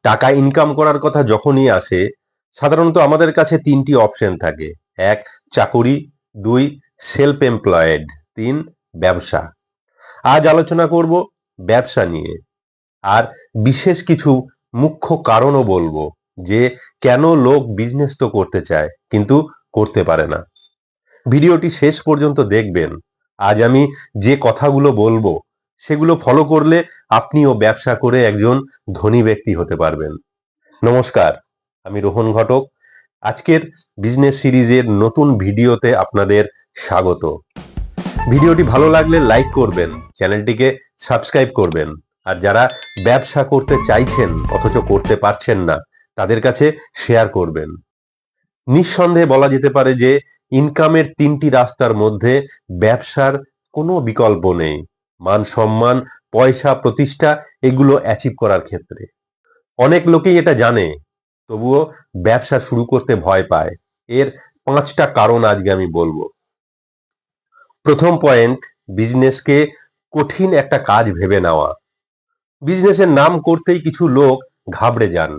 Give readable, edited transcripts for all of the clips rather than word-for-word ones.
টাকা ইনকাম করার কথা যখনই আসে, সাধারণত আমাদের কাছে তিনটি অপশন থাকে। এক, চাকুরি; দুই, সেলফ এমপ্লয়েড; তিন, ব্যবসা। আজ আলোচনা করব ব্যবসা নিয়ে, আর বিশেষ কিছু মুখ্য কারণও বলবো যে কেন লোক বিজনেস তো করতে চায় কিন্তু করতে পারে না। ভিডিওটি শেষ পর্যন্ত দেখবেন। আজ আমি যে কথাগুলো বলবো সেগুলো ফলো করলে আপনিও ব্যবসা করে একজন ধনী ব্যক্তি হতে পারবেন। নমস্কার, আমি রোহন ঘটক। আজকের বিজনেস সিরিজের নতুন ভিডিওতে আপনাদের স্বাগত। ভিডিওটি ভালো লাগলে লাইক করবেন, চ্যানেলটিকে সাবস্ক্রাইব করবেন, আর যারা ব্যবসা করতে চাইছেন অথচ করতে পারছেন না তাদের কাছে শেয়ার করবেন। নিঃসন্দেহে বলা যেতে পারে যে ইনকামের তিনটি রাস্তার মধ্যে ব্যবসার কোনো বিকল্প নেই, মান সম্মান, পয়সা, প্রতিষ্ঠা এগুলো অ্যাচিভ করার ক্ষেত্রে। অনেক লোকেই এটা জানে, তবুও ব্যবসা শুরু করতে ভয় পায়। এর পাঁচটা কারণ আজকে আমি বলবো। প্রথম পয়েন্ট, বিজনেসকে কঠিন একটা কাজ ভেবে নেওয়া। বিজনেসের নাম করতেই কিছু লোক ঘাবড়ে যান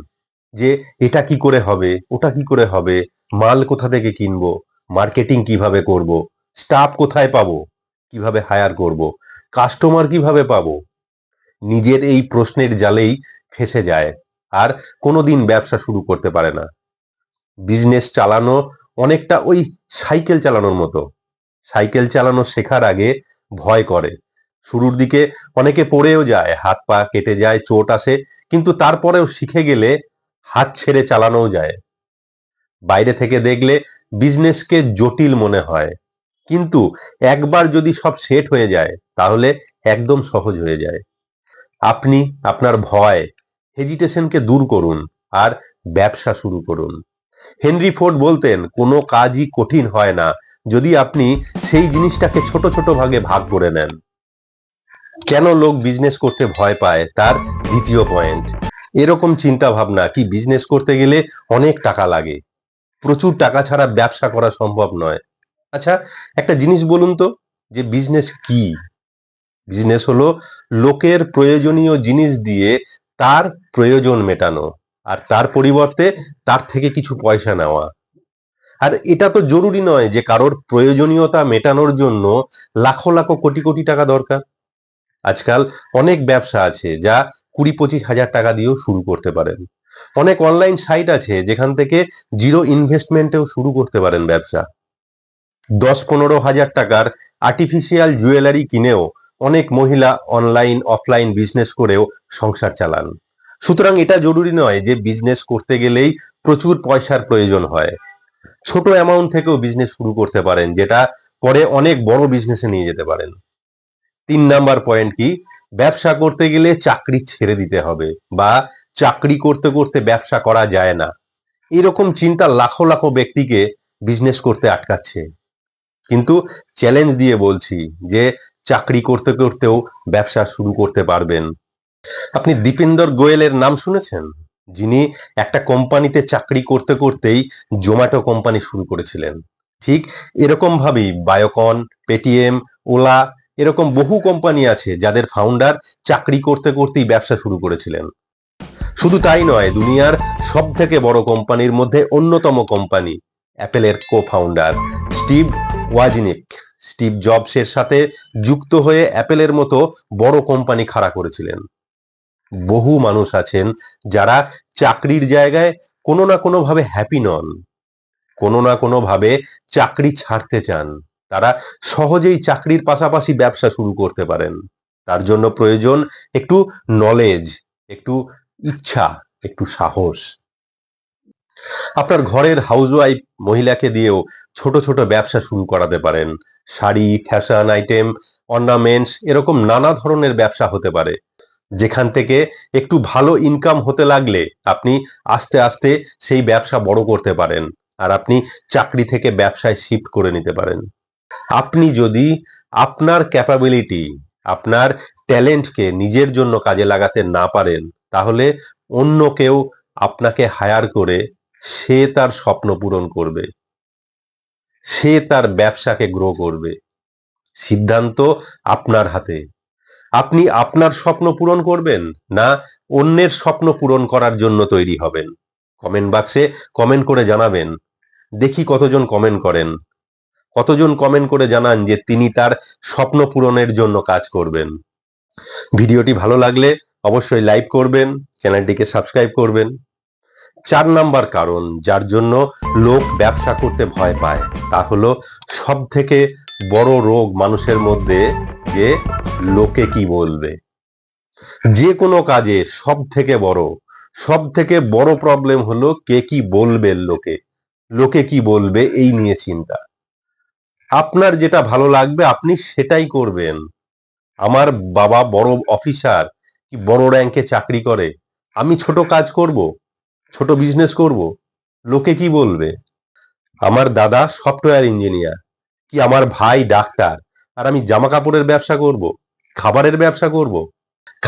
যে এটা কি করে হবে, ওটা কি করে হবে, মাল কোথা থেকে কিনবো, মার্কেটিং কিভাবে করব, স্টাফ কোথায় পাবো, কিভাবে হায়ার করব, কাস্টমার কিভাবে পাবো। নিজের এই প্রশ্নের জালেই ফেঁসে যায় আর কোনোদিন ব্যবসা শুরু করতে পারে না। বিজনেস চালানো অনেকটা ওই সাইকেল চালানোর মতো। সাইকেল চালানো শেখার আগে ভয় করে, শুরুর দিকে অনেকে পড়েও যায়, হাত পা কেটে যায়, চোট আসে, কিন্তু তারপরেও শিখে গেলে হাত ছেড়ে চালানোও যায়। বাইরে থেকে দেখলে বিজনেসকে জটিল মনে হয়, কিন্তু একবার যদি সব সেট হয়ে যায় তাহলে একদম সহজ হয়ে যায়। আপনি আপনার ভয়, হেজিটেশনকে দূর করুন আর ব্যবসা শুরু করুন। হেনরি ফোর্ড বলতেন, কোনো কাজই কঠিন হয় না যদি আপনি সেই জিনিসটাকে ছোট ছোট ভাগে ভাগ করে নেন। কেন লোক বিজনেস করতে ভয় পায় তার দ্বিতীয় পয়েন্ট, এরকম চিন্তা ভাবনা কি বিজনেস করতে গেলে অনেক টাকা লাগে, প্রচুর টাকা ছাড়া ব্যবসা করা সম্ভব নয়। আচ্ছা, একটা জিনিস বলুন তো, যে বিজনেস কি? বিজনেস হলো লোকের প্রয়োজনীয় জিনিস দিয়ে তার প্রয়োজন মেটানো, আর তার পরিবর্তে তার থেকে কিছু পয়সা নেওয়া। আর এটা তো জরুরি নয় যে কারোর প্রয়োজনীয়তা মেটানোর জন্য লাখো লাখো কোটি কোটি টাকা দরকার। আজকাল অনেক ব্যবসা আছে যা 20-25 হাজার টাকা দিয়েও শুরু করতে পারেন। অনেক অনলাইন সাইট আছে যেখান থেকে জিরো ইনভেস্টমেন্টেও শুরু করতে পারেন ব্যবসা। 10-15 হাজার টাকার আর্টিফিশিয়াল জুয়েলারি কিনেও অনেক মহিলা অনলাইন অফলাইন বিজনেস করেও সংসার চালান। সুতরাং এটা জরুরি নয় যে বিজনেস করতে গেলেই প্রচুর পয়সার প্রয়োজন হয়। ছোট অ্যামাউন্ট থেকেও বিজনেস শুরু করতে পারেন, যেটা পরে অনেক বড় বিজনেসে নিয়ে যেতে পারেন। 3 নাম্বার পয়েন্ট কি, ব্যবসা করতে গেলে চাকরি ছেড়ে দিতে হবে, বা চাকরি করতে করতে ব্যবসা করা যায় না, এরকম চিন্তা লাখো লাখো ব্যক্তিকে বিজনেস করতে আটকাচ্ছে। কিন্তু চ্যালেঞ্জ দিয়ে বলছি যে চাকরি করতে করতেও ব্যবসা শুরু করতে পারবেন। আপনি দীপিন্দর গোয়েলের নাম শুনেছেন, যিনি একটা কোম্পানিতে চাকরি করতে করতেই জোম্যাটো কোম্পানি শুরু করেছিলেন। ঠিক এরকম ভাবেই বায়োকন, পেটিএম, ওলা, এরকম বহু কোম্পানি আছে যাদের ফাউন্ডার চাকরি করতে করতেই ব্যবসা শুরু করেছিলেন। শুধু তাই নয়, দুনিয়ার সব থেকে বড় কোম্পানির মধ্যে অন্যতম কোম্পানি অ্যাপেলের cofounder Steve Wozniak, Steve জবসের সাথে যুক্ত হয়ে অ্যাপেলের মতো বড় কোম্পানি খাড়া করেছিলেন। বহু মানুষ আছেন যারা চাকরির জায়গায় কোনো না কোনো ভাবে হ্যাপি নন, কোনো না কোনো ভাবে চাকরি ছাড়তে চান। তারা সহজেই চাকরির পাশাপাশি ব্যবসা শুরু করতে পারেন। তার জন্য প্রয়োজন একটু নলেজ, একটু ইচ্ছা, একটু সাহস। আপনার ঘরের হাউসওয়াইফ মহিলাকে দিয়েও ছোট ছোট ব্যবসা শুরু করাতে পারেন। শাড়ি, ফ্যাশন আইটেম, অর্নামেন্টস, এরকম নানা ধরনের ব্যবসা হতে পারে, যেখান থেকে একটু ভালো ইনকাম হতে লাগলে আপনি আস্তে আস্তে সেই ব্যবসা বড় করতে পারেন, আর আপনি চাকরি থেকে ব্যবসায় শিফট করে নিতে পারেন। আপনি যদি আপনার ক্যাপাবিলিটি, আপনার ট্যালেন্টকে নিজের জন্য কাজে লাগাতে না পারেন, তাহলে অন্য কেউ আপনাকে হায়ার করে সে তার স্বপ্ন পূরণ করবে, সে তার ব্যবসাকে গ্রো করবে। সিদ্ধান্ত আপনার হাতে। আপনি আপনার স্বপ্ন পূরণ করবেন, না অন্যের স্বপ্ন পূরণ করার জন্য তৈরি হবেন। কমেন্ট বাক্সে কমেন্ট করে জানাবেন, দেখি কতজন কমেন্ট করেন, কতজন কমেন্ট করে জানান যে তিনি তার স্বপ্ন পূরণের জন্য কাজ করবেন। ভিডিওটি ভালো লাগলে অবশ্যই লাইক করবেন, চ্যানেলটিকে সাবস্ক্রাইব করবেন। 4 নাম্বার কারণ যার জন্য লোক ব্যবসা করতে ভয় পায় তা হলো সব থেকে বড় রোগ মানুষের মধ্যে, যে লোকে কি বলবে। যে কোনো কাজে সব থেকে বড় প্রবলেম হলো কে কি বলবে, লোকে কি বলবে এই নিয়ে চিন্তা। আপনার যেটা ভালো লাগবে আপনি সেটাই করবেন। আমার বাবা বড় অফিসার, কি বড় র্যাঙ্কে চাকরি করে, আমি ছোট কাজ করব, ছোট বিজনেস করব, লোকে কি বলবে। আমার দাদা সফটওয়্যার ইঞ্জিনিয়ার, কি আমার ভাই ডাক্তার, আর আমি জামা কাপড়ের ব্যবসা করব, খাবারের ব্যবসা করব,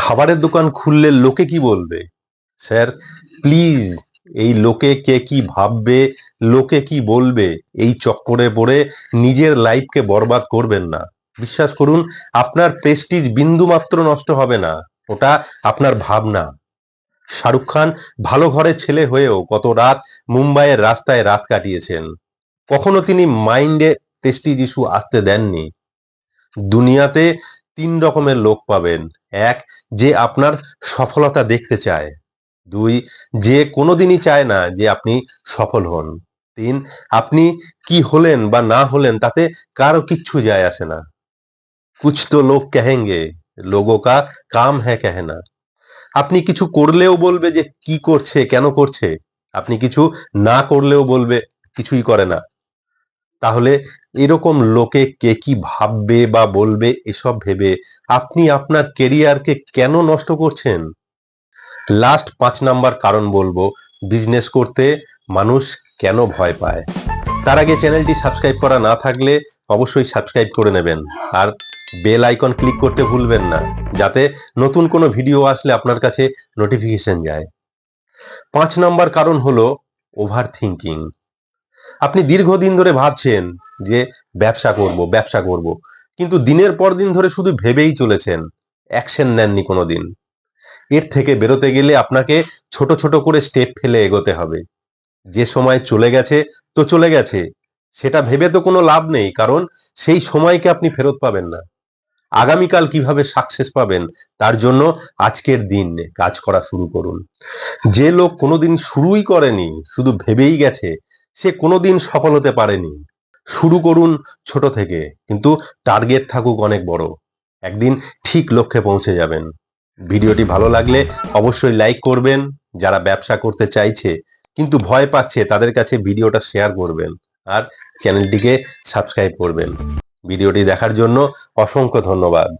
খাবারের দোকান খুললে লোকে কি বলবে। স্যার প্লিজ, এই লোকে কে কি ভাববে, লোকে কি বলবে এই চক্করে পড়ে নিজের লাইফকে বরবাদ করবেন না। বিশ্বাস করুন, আপনার প্রেস্টিজ বিন্দু মাত্র নষ্ট হবে না, ওটা আপনার ভাবনা। শাহরুখ খান ভালো ঘরের ছেলে হয়েও কত রাত মুম্বাইয়ের রাস্তায় রাত কাটিয়েছেন, কখনো তিনি মাইন্ডে প্রেস্টিজ ইস্যু আসতে দেননি। দুনিয়াতে 3 রকমের লোক পাবেন। 1, যে আপনার সফলতা দেখতে চায়। 2, যে কোনোদিনই চায় না যে আপনি সফল হন। 3, আপনি কি হলেন বা না হলেন তাতে কারো কিচ্ছু যায় আসে না। কুছ তো লোগ কহেঙ্গে, লোগোं का काम है कहना। আপনি কিছু করলেও বলবে যে কি করছে, কেন করছে। আপনি কিছু না করলেও বলবে কিছুই করে না। তাহলে এরকম লোকে কে কি ভাববে বা বলবে এসব ভেবে আপনি আপনার কেরিয়ারকে কেন নষ্ট করছেন। লাস্ট 5 নাম্বার কারণ বলবো বিজনেস করতে মানুষ কেন ভয় পায়। তার আগে চ্যানেলটি সাবস্ক্রাইব করা না থাকলে অবশ্যই সাবস্ক্রাইব করে নেবেন, আর বেল আইকন ক্লিক করতে ভুলবেন না, যাতে নতুন কোনো ভিডিও আসলে আপনার কাছে নোটিফিকেশন যায়। 5 নাম্বার কারণ হলো ওভার থিঙ্কিং। আপনি দীর্ঘদিন ধরে ভাবছেন যে ব্যবসা করব, কিন্তু দিনের পর দিন ধরে শুধু ভেবেই চলেছেন, অ্যাকশন নেননি কোনোদিন। এর থেকে বেরোতে গেলে আপনাকে ছোট ছোট করে স্টেপ ফেলে এগোতে হবে। যে সময় চলে গেছে তো চলে গেছে, সেটা ভেবে তো কোনো লাভ নেই, কারণ সেই সময়কে আপনি ফেরত পাবেন না। আগামীকাল কিভাবে সাকসেস পাবেন তার জন্য আজকের দিন কাজ করা শুরু করুন। যে লোক কোনোদিন শুরুই করেনি, শুধু ভেবেই গেছে, সে কোনোদিন সফল হতে পারেনি। শুরু করুন ছোট থেকে, কিন্তু টার্গেট থাকুক অনেক বড়। একদিন ঠিক লক্ষ্যে পৌঁছে যাবেন। ভিডিওটি ভালো লাগলে অবশ্যই লাইক করবেন। যারা ব্যবসা করতে চাইছে কিন্তু ভয় পাচ্ছে তাদের কাছে ভিডিওটা শেয়ার করবেন, আর চ্যানেলটিকে সাবস্ক্রাইব করবেন। ভিডিওটি দেখার জন্য অসংখ্য ধন্যবাদ।